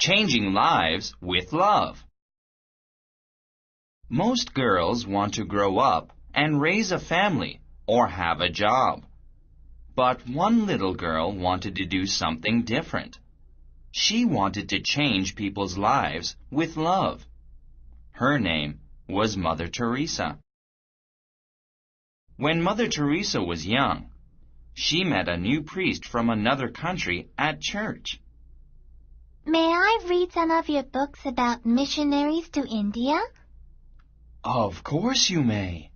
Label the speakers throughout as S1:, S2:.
S1: Changing lives with love. Most girls want to grow up and raise a family or have a job. But one little girl wanted to do something different. She wanted to change people's lives with love. Her name was Mother Teresa. When Mother Teresa was young, she met a new priest from another country at church.
S2: May I read some of your books about missionaries to India?
S1: Of course you may.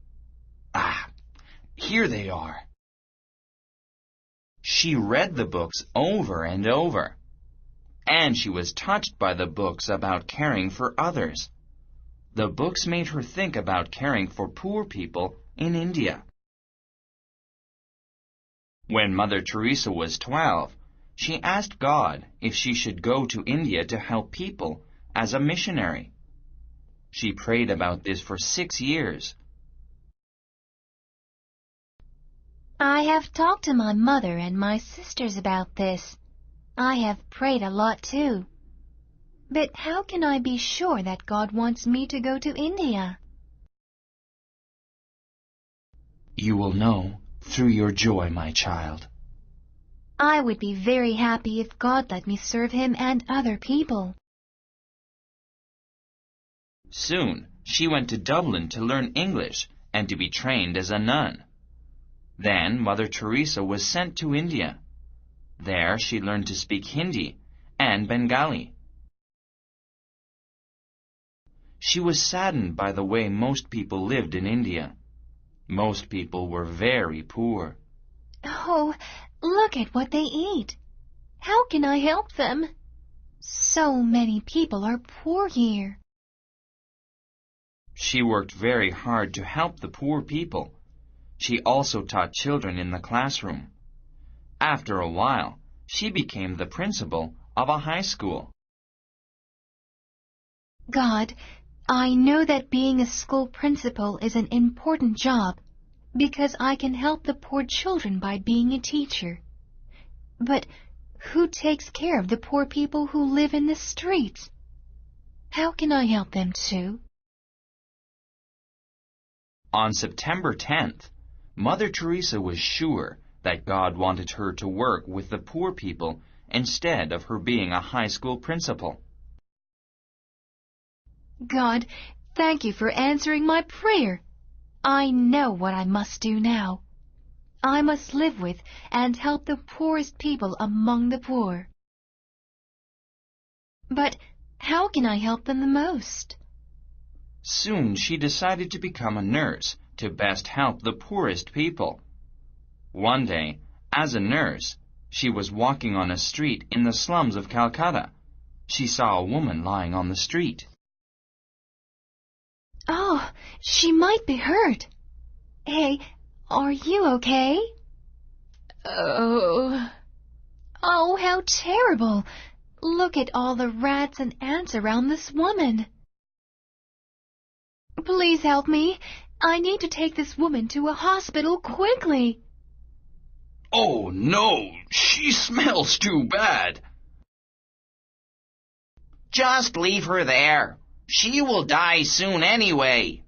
S1: Here they are. She read the books over and over, and she was touched by the books about caring for others. The books made her think about caring for poor people in India. When Mother Teresa was 12, she asked God if she should go to India to help people as a missionary. She prayed about this for 6 years.
S2: I have talked to my mother and my sisters about this. I have prayed a lot too. But how can I be sure that God wants me to go to India?
S1: You will know through your joy, my child.
S2: I would be very happy if God let me serve Him and other people.
S1: Soon, she went to Dublin to learn English and to be trained as a nun. Then Mother Teresa was sent to India. There she learned to speak Hindi and Bengali. She was saddened by the way most people lived in India. Most people were very poor.
S2: Oh, look at what they eat. How can I help them? So many people are poor here.
S1: She worked very hard to help the poor people. She also taught children in the classroom. After a while, she became the principal of a high school.
S2: God, I know that being a school principal is an important job because I can help the poor children by being a teacher. But who takes care of the poor people who live in the streets? How can I help them too?
S1: On September 10th, Mother Teresa was sure that God wanted her to work with the poor people instead of her being a high school principal.
S2: God, thank you for answering my prayer. I know what I must do now. I must live with and help the poorest people among the poor. But how can I help them the most?
S1: Soon she decided to become a nurse to best help the poorest people. One day, as a nurse, she was walking on a street in the slums of Calcutta. She saw a woman lying on the street.
S2: Oh, she might be hurt. Hey, are you okay? Oh, how terrible. Look at all the rats and ants around this woman. Please help me. I need to take this woman to a hospital quickly.
S1: Oh, no, she smells too bad. Just leave her there. She will die soon anyway.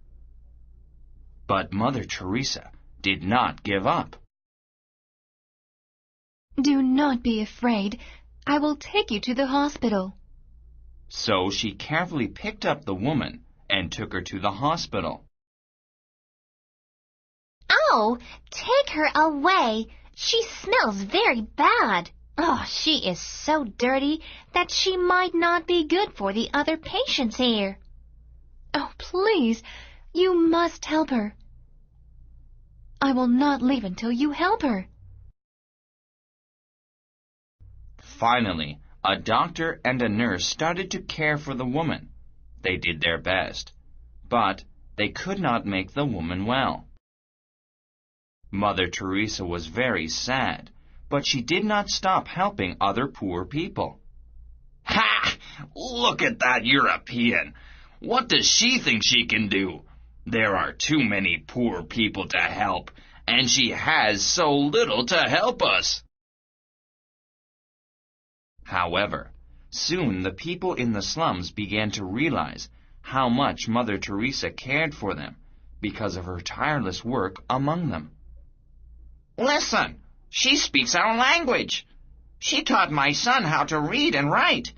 S1: But Mother Teresa did not give up.
S2: Do not be afraid. I will take you to the hospital.
S1: So she carefully picked up the woman and took her to the hospital.
S2: Oh, take her away. She smells very bad. Oh, she is so dirty that she might not be good for the other patients here. Oh, please, you must help her. I will not leave until you help her.
S1: Finally, a doctor and a nurse started to care for the woman. They did their best, but they could not make the woman well. Mother Teresa was very sad, but she did not stop helping other poor people. Ha! Look at that European! What does she think she can do? There are too many poor people to help, and she has so little to help us. However, Soon the people in the slums began to realize how much Mother Teresa cared for them because of her tireless work among them.
S3: Listen, she speaks our language. She taught my son how to read and write.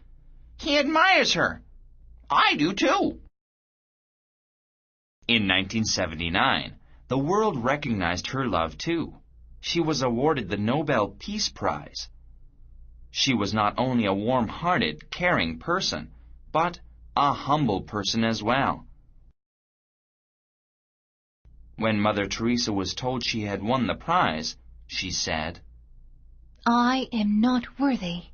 S3: He admires her. I do too.
S1: In 1979, the world recognized her love too. She was awarded the Nobel Peace Prize. She was not only a warm-hearted, caring person, but a humble person as well. When Mother Teresa was told she had won the prize, she said,
S2: I am not worthy.